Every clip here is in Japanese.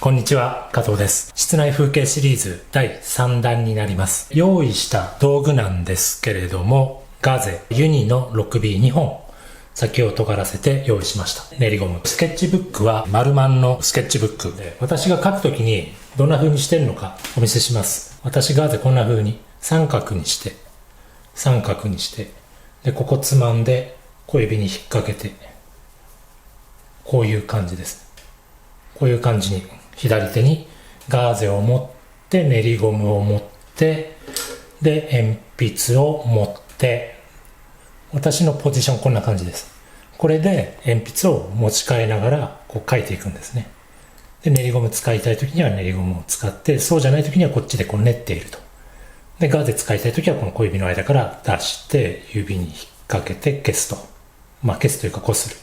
こんにちは、加藤です。室内風景シリーズ第3弾になります。用意した道具なんですけれども、ガーゼユニの 6B2 本先を尖らせて用意しました。練りゴム。スケッチブックは丸マンのスケッチブックで、私が書くときにどんな風にしてるのかお見せします。私ガーゼこんな風に三角にして、で、ここつまんで小指に引っ掛けて、こういう感じです。こういう感じに左手にガーゼを持って練りゴムを持ってで鉛筆を持って私のポジションこんな感じです。これで鉛筆を持ち替えながらこう書いていくんですね。で練りゴム使いたい時には練りゴムを使ってそうじゃない時にはこっちでこう練っていると。でガーゼ使いたい時はこの小指の間から出して指に引っ掛けて消すと。消すというかこする。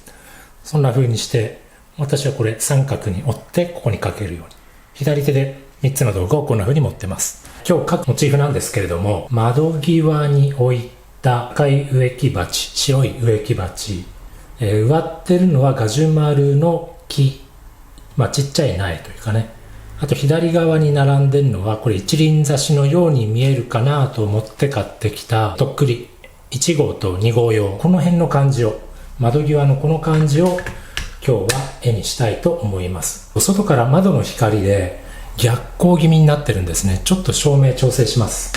そんな風にして私はこれ三角に折ってここにかけるように左手で3つの道具をこんな風に持ってます。今日描くモチーフなんですけれども、窓際に置いた赤い植木鉢、白い植木鉢、植わってるのはガジュマルの木、ちっちゃい苗というかね。あと左側に並んでるのはこれ一輪挿しのように見えるかなと思って買ってきたとっくり1号と2号用、この辺の感じを、窓際のこの感じを今日は絵にしたいと思います。外から窓の光で逆光気味になってるんですね。ちょっと照明調整します。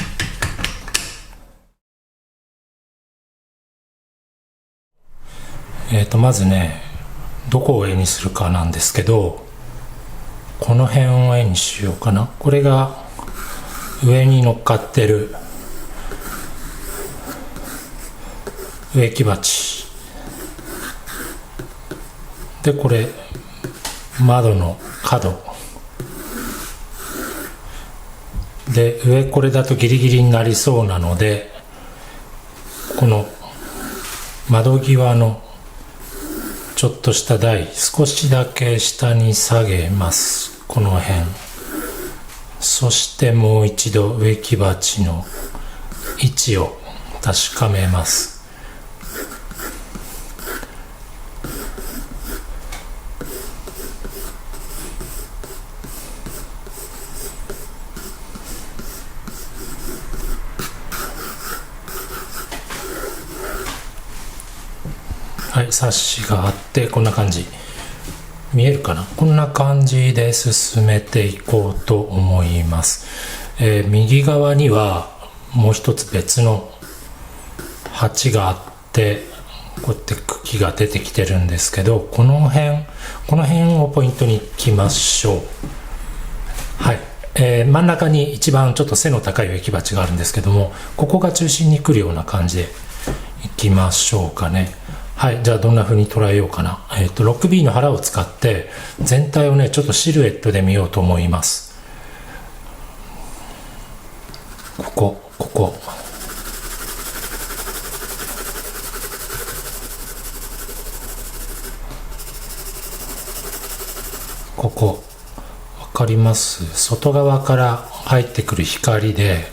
まずね、どこを絵にするかなんですけど、この辺を絵にしようかな。これが上に乗っかってる植木鉢で、これ窓の角で、上これだとギリギリになりそうなので、この窓際のちょっとした台少しだけ下に下げます。この辺。そしてもう一度植木鉢の位置を確かめます。はい、サッシがあってこんな感じ。見えるかな？こんな感じで進めていこうと思います。右側にはもう一つ別の鉢があって、こうやって茎が出てきてるんですけど、この辺をポイントにいきましょう。はい。真ん中に一番ちょっと背の高い植木鉢があるんですけども、ここが中心に来るような感じでいきましょうかね。はい、じゃあどんな風に捉えようかな。6B の腹を使って全体をね、ちょっとシルエットで見ようと思います。ここ。わかります？外側から入ってくる光で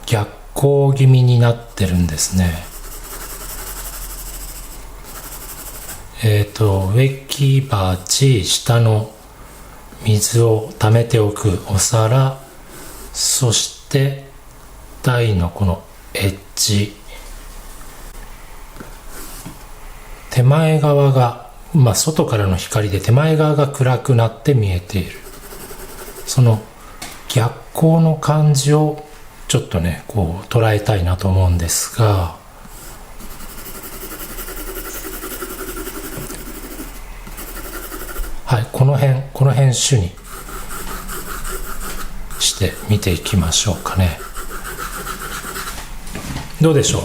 逆光気味になってるんですね。植木鉢、下の水を溜めておくお皿、そして台のこのエッジ、手前側が、外からの光で手前側が暗くなって見えている。その逆光の感じをちょっとね、こう捉えたいなと思うんですが、はい、この辺主にして見ていきましょうかね。どうでしょう？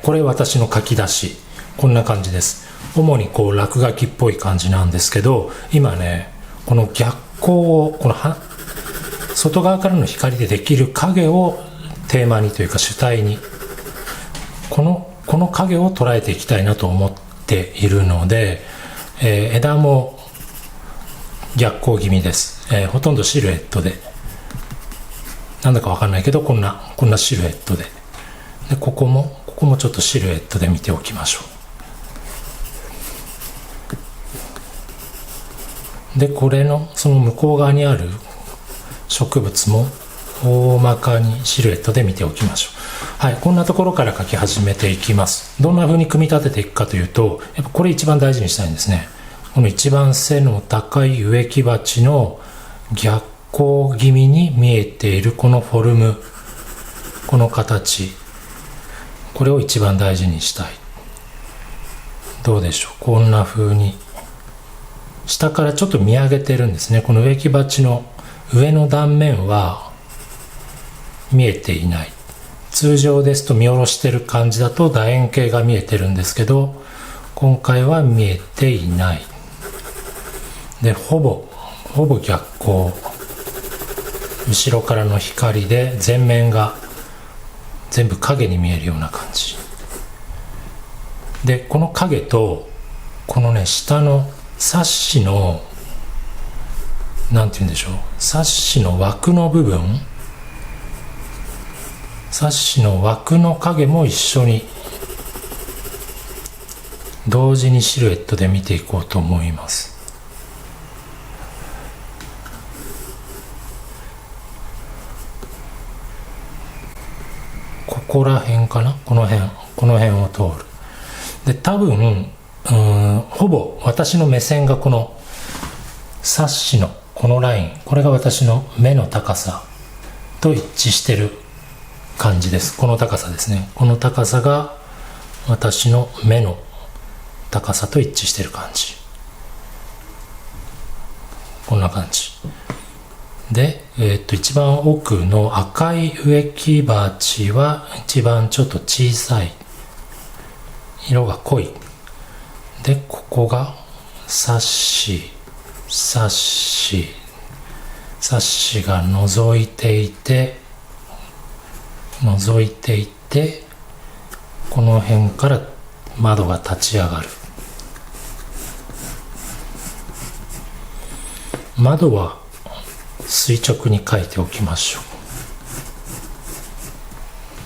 これ私の書き出し。こんな感じです。主にこう落書きっぽい感じなんですけど、今ね、この逆光を、外側からの光でできる影をテーマにというか主体に、この影を捉えていきたいなと思っているので、枝も逆光気味です。ほとんどシルエットで、なんだかわかんないけどこんなシルエットで、ここもちょっとシルエットで見ておきましょう。でこれのその向こう側にある植物も大まかにシルエットで見ておきましょう。はい、こんなところから描き始めていきます。どんな風に組み立てていくかというと、やっぱこれ一番大事にしたいんですね。この一番背の高い植木鉢の逆光気味に見えているこのフォルム、この形、これを一番大事にしたい。どうでしょう。こんな風に下からちょっと見上げてるんですね。この植木鉢の上の断面は見えていない。通常ですと見下ろしてる感じだと楕円形が見えてるんですけど、今回は見えていない。で、ほぼ逆光。後ろからの光で全面が全部影に見えるような感じ。で、この影と、このね、下のサッシの、なんて言うんでしょう。サッシの枠の部分、サッシの枠の影も一緒に同時にシルエットで見ていこうと思います。ここら辺かな、この辺を通る。で、多分ほぼ私の目線がこのサッシのこのライン、これが私の目の高さと一致してる感じです。この高さですね。この高さが私の目の高さと一致してる感じ。こんな感じで、一番奥の赤い植木鉢は一番ちょっと小さい、色が濃い。で、ここがサッシが覗いていて、この辺から窓が立ち上がる。窓は垂直に描いておきましょ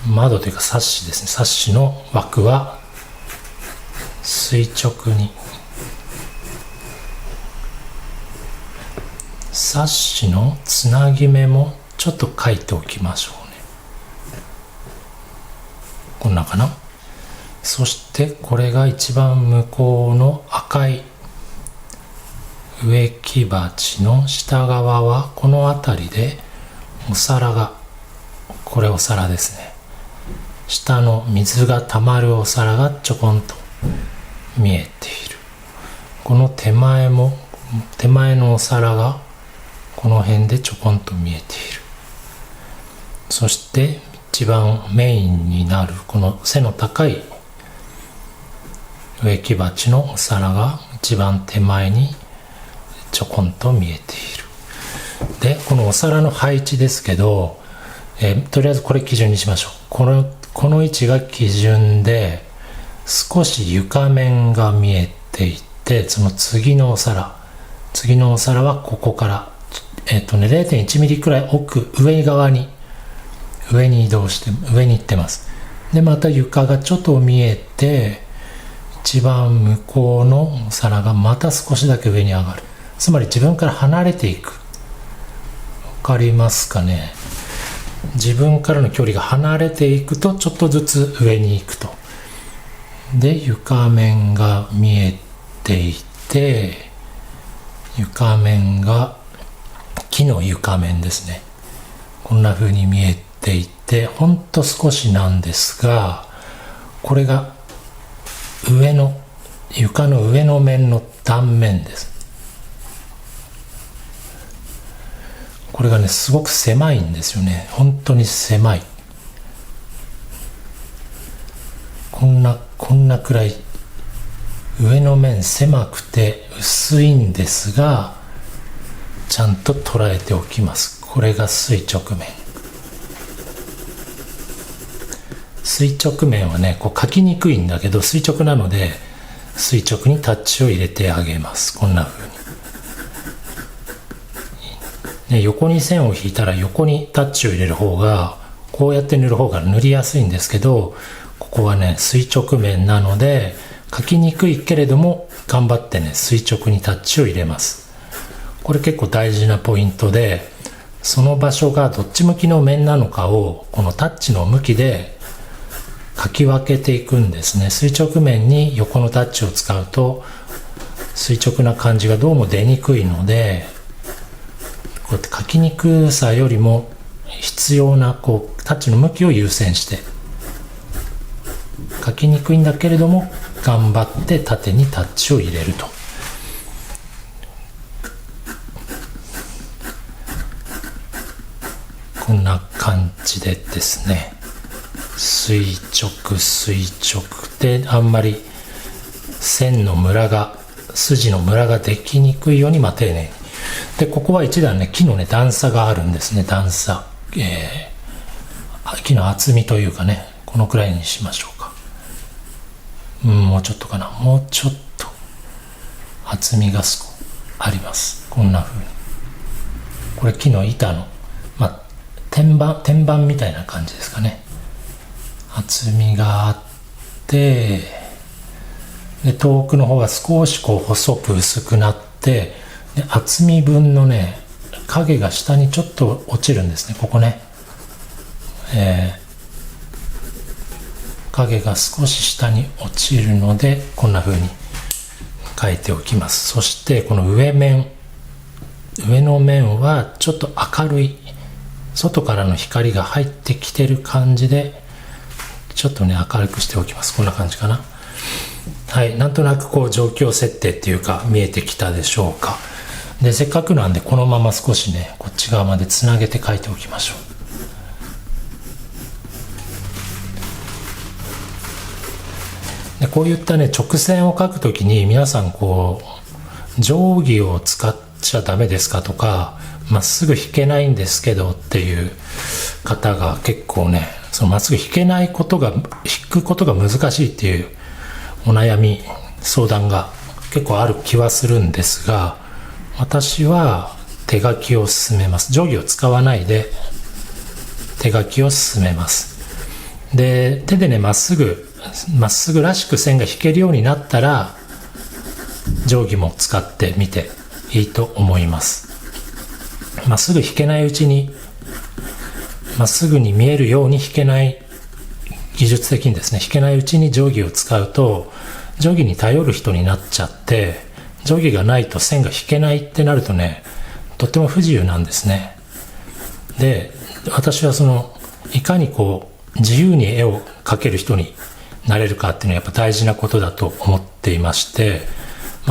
う。窓というかサッシですね。サッシの枠は垂直に。サッシのつなぎ目もちょっと描いておきましょうね。こんなかな。そしてこれが一番向こうの赤い植木鉢の下側はこの辺りでお皿が、これお皿ですね。下の水が溜まるお皿がちょこんと見えている。この手前のお皿がこの辺でちょこんと見えている。そして一番メインになるこの背の高い植木鉢のお皿が一番手前にちょこんと見えている。で、このお皿の配置ですけど、とりあえずこれ基準にしましょう。この位置が基準で、少し床面が見えていて、その次のお皿はここから0.1 ミリくらい奥、上に移動して上に行ってます。で、また床がちょっと見えて、一番向こうのお皿がまた少しだけ上に上がる。つまり自分から離れていく。わかりますかね。自分からの距離が離れていくとちょっとずつ上に行くと。で、床面が見えていて、床面が木の床面ですね。こんな風に見えていて、ほんと少しなんですが、これが床の上の面の断面です。これがね、すごく狭いんですよね。本当に狭い。こんなくらい上の面狭くて薄いんですが、ちゃんと捉えておきます。これが垂直面。垂直面はね、こう描きにくいんだけど、垂直なので垂直にタッチを入れてあげます。こんな風に。ね、横に線を引いたら横にタッチを入れる方が、こうやって塗る方が塗りやすいんですけど、ここはね、垂直面なので、描きにくいけれども、頑張ってね、垂直にタッチを入れます。これ結構大事なポイントで、その場所がどっち向きの面なのかをこのタッチの向きで書き分けていくんですね。垂直面に横のタッチを使うと垂直な感じがどうも出にくいので、こうやって書きにくさよりも必要なこうタッチの向きを優先して書きにくいんだけれども頑張って縦にタッチを入れると。こんな感じでですね、垂直であんまり線のムラが筋のムラができにくいように丁寧に。でここは一段ね木のね段差があるんですね。段差、木の厚みというかね、このくらいにしましょうか。もうちょっとかな、もうちょっと厚みがあります。こんな風にこれ木の板の天板みたいな感じですかね。厚みがあって、で遠くの方は少しこう細く薄くなって、で厚み分のね影が下にちょっと落ちるんですね。ここね、影が少し下に落ちるのでこんな風に書いておきます。そしてこの上の面はちょっと明るい外からの光が入ってきてる感じでちょっとね明るくしておきます。こんな感じかな。はい、なんとなくこう状況設定っていうか見えてきたでしょうか。でせっかくなんでこのまま少しねこっち側までつなげて書いておきましょう。でこういったね直線を書くときに皆さんこう定規を使っちゃダメですかとか、まっすぐ引けないんですけどっていう方が結構ね、そのまっすぐ引くことが難しいっていうお悩み相談が結構ある気はするんですが、私は手書きを進めます。定規を使わないで手書きを進めます。で手でねまっすぐらしく線が引けるようになったら定規も使ってみていいと思います。まっすぐ引けないうちにまっすぐに見えるように引けない、技術的にですね引けないうちに定規を使うと定規に頼る人になっちゃって、定規がないと線が引けないってなるとねとっても不自由なんですね。で私はいかにこう自由に絵を描ける人になれるかっていうのはやっぱ大事なことだと思っていまして、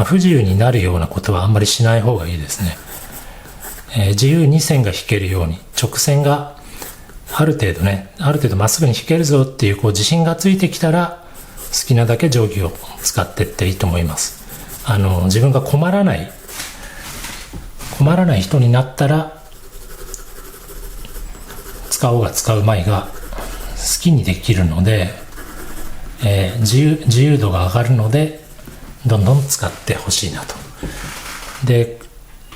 不自由になるようなことはあんまりしない方がいいですね。自由に線が引けるように、直線がある程度まっすぐに引けるぞっていう自信がついてきたら好きなだけ定規を使っていっていいと思います。自分が困らない人になったら使おうが使うまいが好きにできるので、自由度が上がるのでどんどん使ってほしいなと。で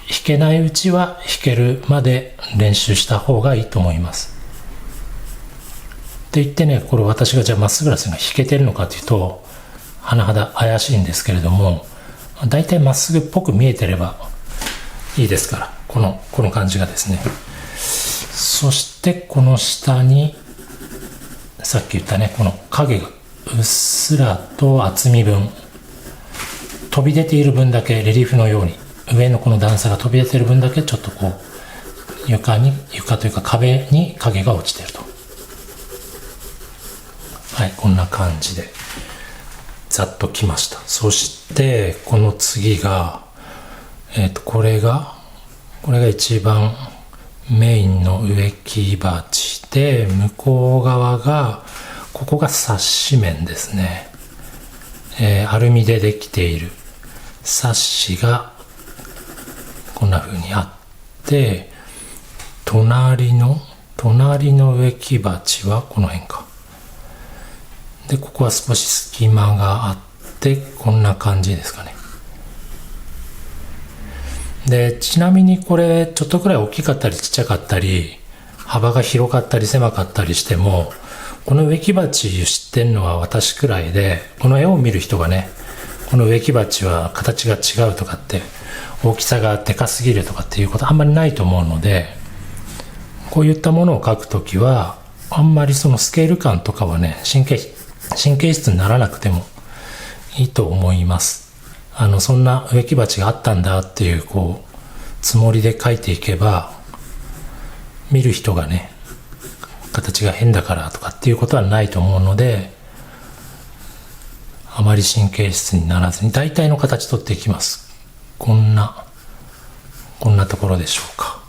弾けないうちは弾けるまで練習した方がいいと思います。って言ってね、これ私がじゃあまっすぐな線が弾けてるのかというと甚だ怪しいんですけれども、だいたいまっすぐっぽく見えてればいいですから、この感じがですね。そしてこの下にさっき言ったねこの影がうっすらと厚み分飛び出ている分だけ、レリーフのように上のこの段差が飛び出ている分だけちょっとこう床というか壁に影が落ちていると。はい、こんな感じでざっときました。そしてこの次がこれが一番メインの植木鉢で、向こう側がここがサッシ面ですね。アルミでできているサッシがこんな風にあって、隣の植木鉢はこの辺か。でここは少し隙間があってこんな感じですかね。でちなみにこれちょっとくらい大きかったりちっちゃかったり幅が広かったり狭かったりしても、この植木鉢知ってるのは私くらいで、この絵を見る人がねこの植木鉢は形が違うとかって大きさがでかすぎるとかっていうことあんまりないと思うので、こういったものを描くときはあんまりそのスケール感とかはね、神経質にならなくてもいいと思います。そんな植木鉢があったんだっていうつもりで描いていけば、見る人がね、形が変だからとかっていうことはないと思うので、あまり神経質にならずに大体の形取っていきます。こんなところでしょうか。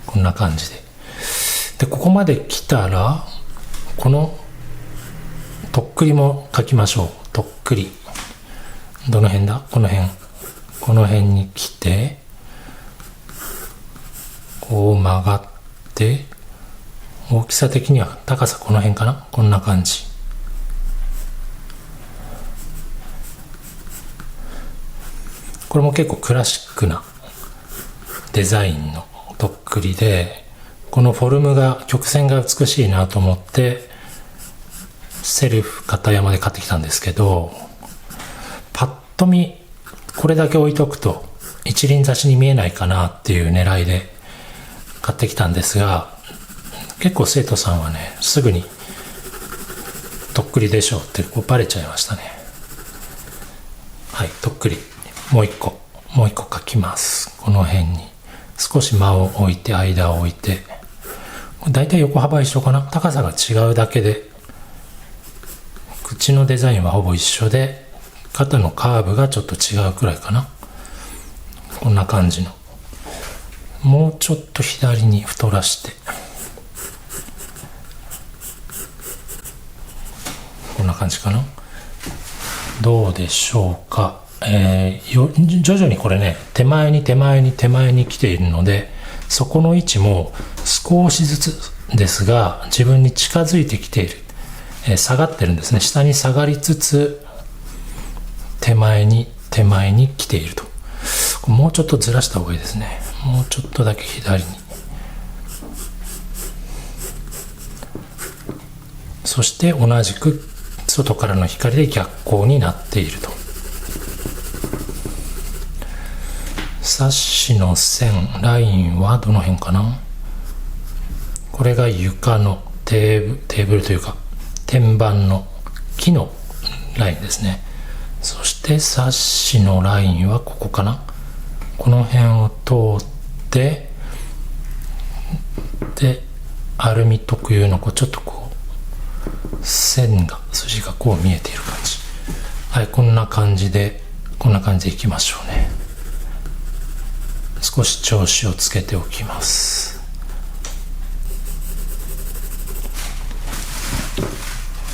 こんな感じで。で、ここまで来たら、このとっくりも描きましょう。とっくり。どの辺だ？この辺に来て、こう曲がって、大きさ的には高さこの辺かな？こんな感じ。これも結構クラシックなデザインのとっくりで、このフォルムが、曲線が美しいなと思ってセルフ片山で買ってきたんですけど、パッと見これだけ置いとくと一輪挿しに見えないかなっていう狙いで買ってきたんですが、結構生徒さんはね、すぐにとっくりでしょってバレちゃいましたね。はい、とっくりもう一個描きます。この辺に少し間を置いて、間を置いて、だいたい横幅一緒かな。高さが違うだけで、口のデザインはほぼ一緒で、肩のカーブがちょっと違うくらいかな。こんな感じの。もうちょっと左に太らして、こんな感じかな。どうでしょうか。徐々にこれね、手前に来ているので、そこの位置も少しずつですが自分に近づいてきている、下がってるんですね。下に下がりつつ手前に来ていると。もうちょっとずらした方がいいですね。もうちょっとだけ左に。そして同じく外からの光で逆光になっていると。サッシの線、ラインはどの辺かな。これが床のテーブルというか天板の木のラインですね。そしてサッシのラインはここかな。この辺を通って、でアルミ特有のちょっと筋がこう見えている感じ。はい、こんな感じでいきましょうね。少し調子をつけておきます。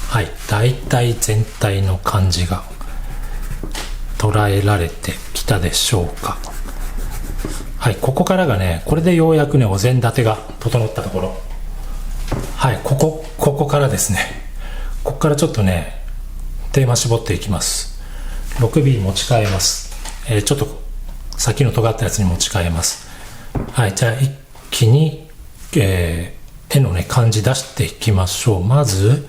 はい、だいたい全体の感じが捉えられてきたでしょうか。はい、ここからがね、これでようやくね、お膳立てが整ったところ。はい、ここからですね。ここからちょっとね、テーマ絞っていきます。6B 持ち替えます。ちょっと先の尖ったやつに持ち替えます。はい、じゃあ一気に、絵のね、感じ出していきましょう。まず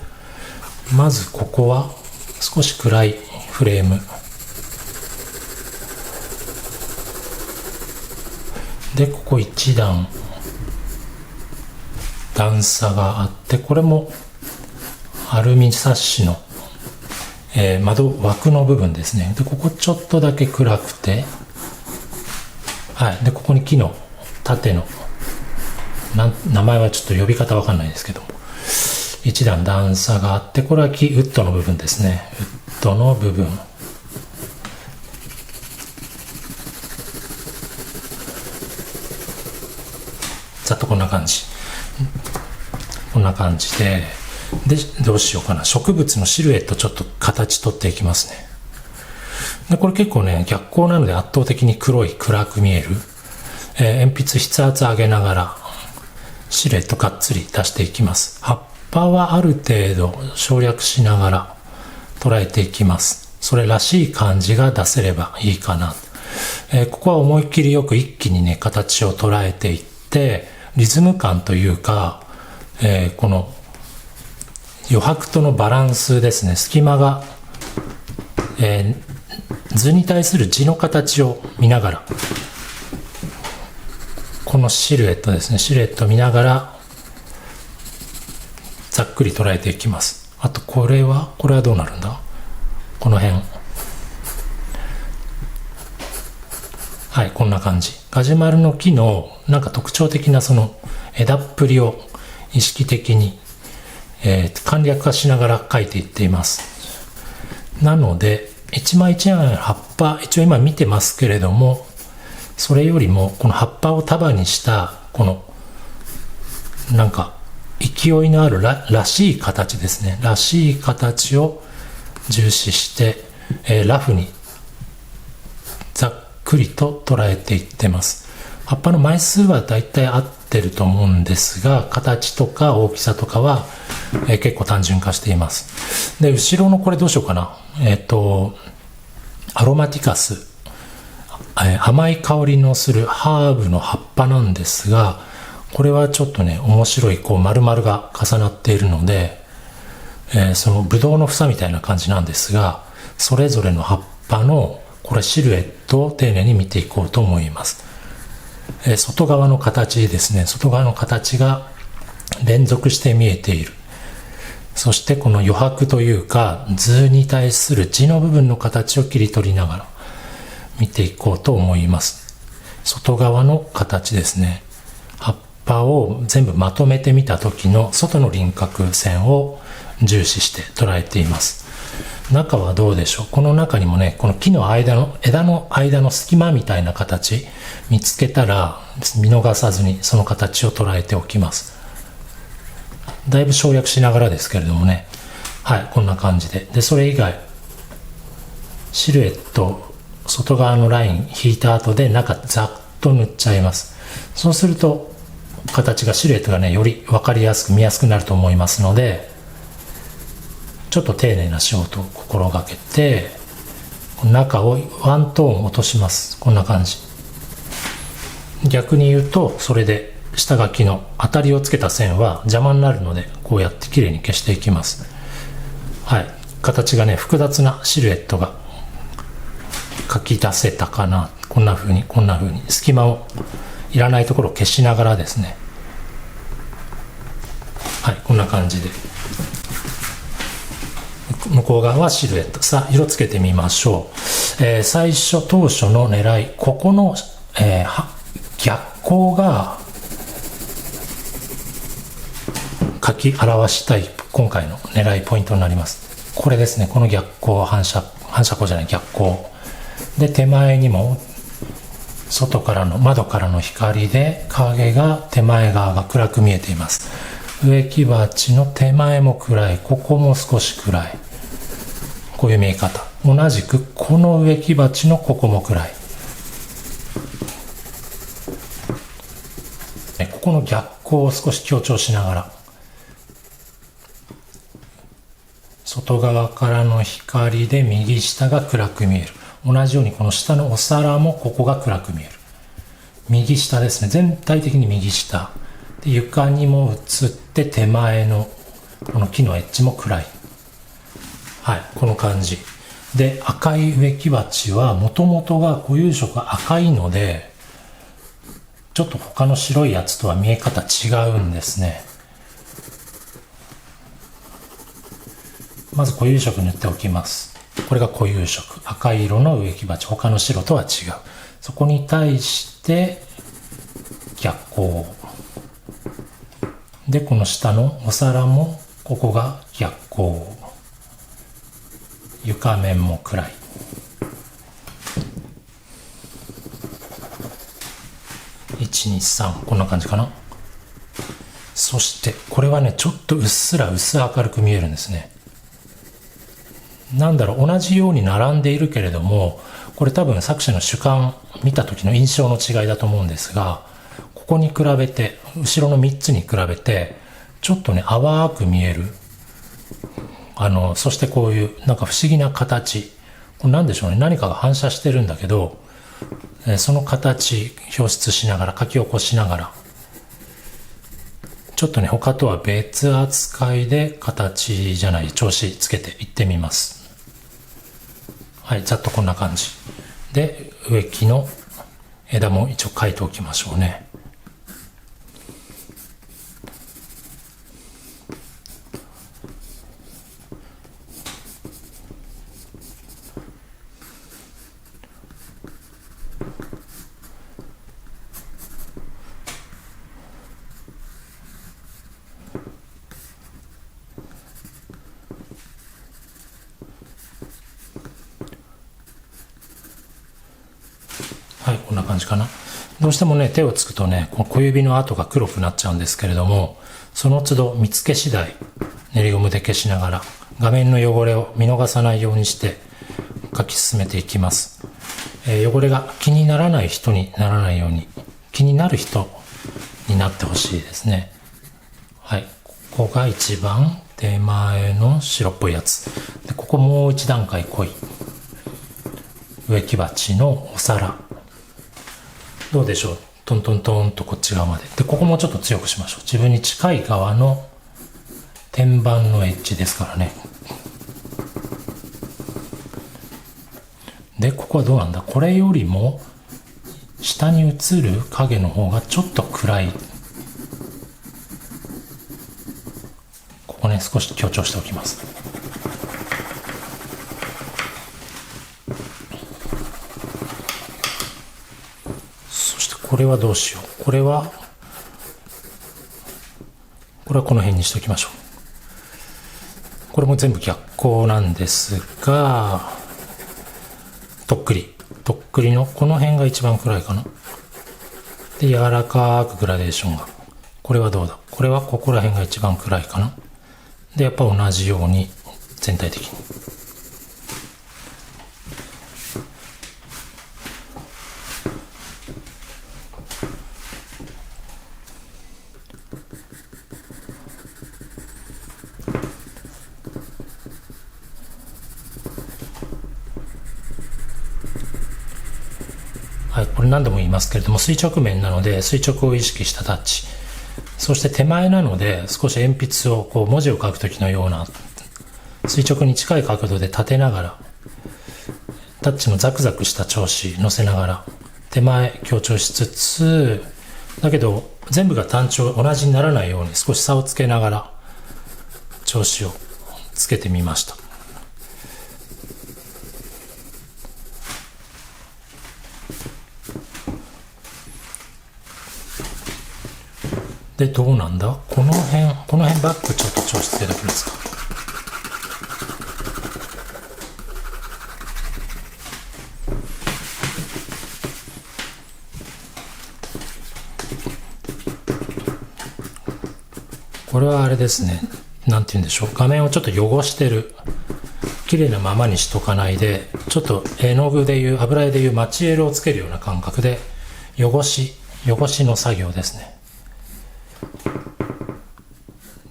ここは少し暗いフレーム。で、ここ一段差があって、これもアルミサッシの、窓枠の部分ですね。で、ここちょっとだけ暗くて、はい。で、ここに木の縦の名前はちょっと呼び方わかんないですけども、一段段差があって、これはウッドの部分ですね。ウッドの部分。ざっとこんな感じで、どうしようかな。植物のシルエットちょっと形取っていきますね。で、これ結構ね、逆光なので圧倒的に暗く見える。鉛筆筆圧上げながらシルエットがっつり出していきます。葉っぱはある程度省略しながら捉えていきます。それらしい感じが出せればいいかな。ここは思いっきりよく一気にね、形を捉えていって、リズム感というか、この余白とのバランスですね。隙間が、図に対する字の形を見ながら、このシルエットですね、シルエットを見ながらざっくり捉えていきます。あとこれはどうなるんだ、この辺、はい、こんな感じ。ガジュマルの木のなんか特徴的なその枝っぷりを意識的に、簡略化しながら描いていっています。なので一枚一枚の葉っぱ、一応今見てますけれども、それよりもこの葉っぱを束にしたこのなんか勢いのある らしい形ですね、らしい形を重視して、ラフにざっくりと捉えていってます。葉っぱの枚数はだいたい合ってると思うんですが、形とか大きさとかは、結構単純化しています。で、後ろのこれどうしようかな。アロマティカス、甘い香りのするハーブの葉っぱなんですが、これはちょっとね、面白いこう丸々が重なっているので、そのブドウの房みたいな感じなんですが、それぞれの葉っぱのこれシルエットを丁寧に見ていこうと思います。外側の形ですね、外側の形が連続して見えている。そしてこの余白というか図に対する字の部分の形を切り取りながら見ていこうと思います。外側の形ですね、葉っぱを全部まとめてみた時の外の輪郭線を重視して捉えています。中はどうでしょう。この中にもね、この木の間の枝の間の隙間みたいな形見つけたら見逃さずにその形を捉えておきます。だいぶ省略しながらですけれどもね、はい、こんな感じで、それ以外シルエット外側のライン引いた後で中ざっと塗っちゃいます。そうすると形がシルエットがねより分かりやすく見やすくなると思いますので、ちょっと丁寧な仕事を心がけて中をワントーン落とします。こんな感じ。逆に言うとそれで下書きの当たりをつけた線は邪魔になるので、こうやってきれいに消していきます。はい、形がね複雑なシルエットが書き出せたかな。こんな風に隙間をいらないところを消しながらですね、はい、こんな感じで向こう側はシルエット。さあ色つけてみましょう。最初当初の狙い、ここの、逆光が書き表したい今回の狙いポイントになります。これですね、この逆光、反射光じゃない、逆光で手前にも外からの窓からの光で影が手前側が暗く見えています。植木鉢の手前も暗い、ここも少し暗い、こういう見え方。同じくこの植木鉢のここも暗い、ここの逆光を少し強調しながら、外側からの光で右下が暗く見える。同じようにこの下のお皿もここが暗く見える。右下ですね、全体的に右下で床にも映って手前のこの木のエッジも暗い。はい、この感じで、赤い植木鉢はもともとが固有色が赤いので、ちょっと他の白いやつとは見え方違うんですね。まず固有色塗っておきます。これが固有色、赤い色の植木鉢、他の白とは違う。そこに対して逆光で、この下のお皿もここが逆光、床面も暗い。1、2、3、こんな感じかな。そしてこれはね、ちょっとうっすら薄明るく見えるんですね。なんだろう、同じように並んでいるけれども、これ多分作者の主観見た時の印象の違いだと思うんですが、ここに比べて、後ろの3つに比べてちょっとね淡く見える。そしてこういうなんか不思議な形、これ何でしょうね、何かが反射してるんだけど、その形表出しながら、書き起こしながら、ちょっとね他とは別扱いで形じゃない調子つけていってみます。はい、ざっとこんな感じ。で、植木の枝も一応描いておきましょうね。はい、こんな感じかな。どうしてもね、手をつくとね、この小指の跡が黒くなっちゃうんですけれども、その都度見つけ次第、練りゴムで消しながら、画面の汚れを見逃さないようにして描き進めていきます。汚れが気にならない人にならないように、気になる人になってほしいですね。はい、ここが一番手前の白っぽいやつ。で、ここもう一段階濃い。植木鉢のお皿。どうでしょう、トントントンとこっち側まで。で、ここもちょっと強くしましょう。自分に近い側の天板のエッジですからね。で、ここはどうなんだ、これよりも下に映る影の方がちょっと暗い。ここね、少し強調しておきます。これはどうしよう。これはこの辺にしておきましょう。これも全部逆光なんですが、とっくりのこの辺が一番暗いかな。で、柔らかくグラデーションが。これはどうだ。これはここら辺が一番暗いかな。で、やっぱ同じように全体的に。はい、これ何度も言いますけれども、垂直面なので垂直を意識したタッチ。そして手前なので少し鉛筆をこう文字を書くときのような垂直に近い角度で立てながら、タッチのザクザクした調子乗せながら手前強調しつつ、だけど全部が単調同じにならないように少し差をつけながら調子をつけてみました。で、どうなんだ、この辺バックちょっと調子つけておきますか。これはあれですね、なんて言うんでしょう、画面をちょっと汚してる。綺麗なままにしとかないで、ちょっと絵の具でいう油絵でいうマチエールをつけるような感覚で汚しの作業ですね。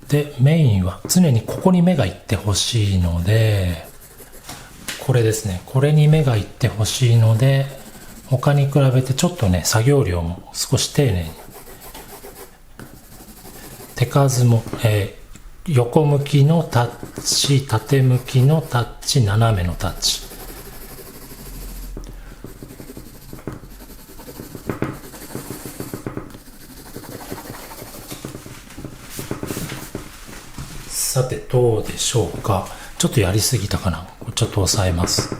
で、メインは常にここに目がいってほしいので、これですね、これに目がいってほしいので、他に比べてちょっとね、作業量も少し丁寧に、手数も、横向きのタッチ、縦向きのタッチ、斜めのタッチ。さて、どうでしょうか。ちょっとやりすぎたかな。ちょっと抑えます。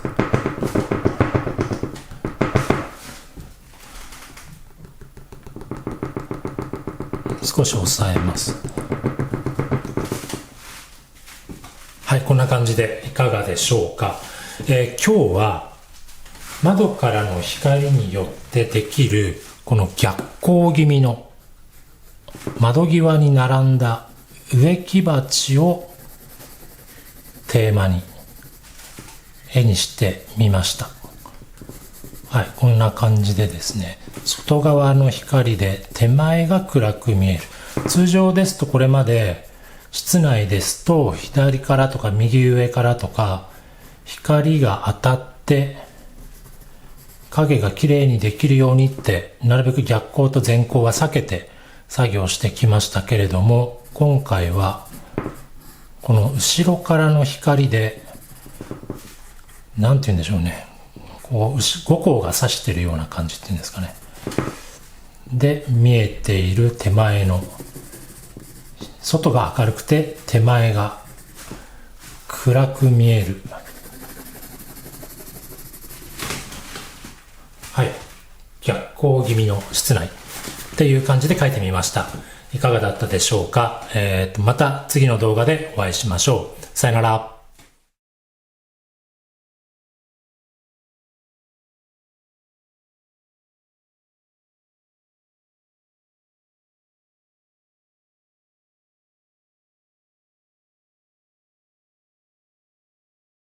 少し抑えます。はい、こんな感じでいかがでしょうか。今日は窓からの光によってできるこの逆光気味の窓際に並んだ植木鉢をテーマに絵にしてみました。はい、こんな感じでですね、外側の光で手前が暗く見える。通常ですとこれまで室内ですと左からとか右上からとか光が当たって影がきれいにできるようにってなるべく逆光と前光は避けて作業してきましたけれども、今回はこの後ろからの光でなんて言うんでしょうね。こう、五光が差してるような感じっていうんですかね。で、見えている手前の、外が明るくて手前が暗く見える。はい。逆光気味の室内っていう感じで書いてみました。いかがだったでしょうか。また次の動画でお会いしましょう。さよなら。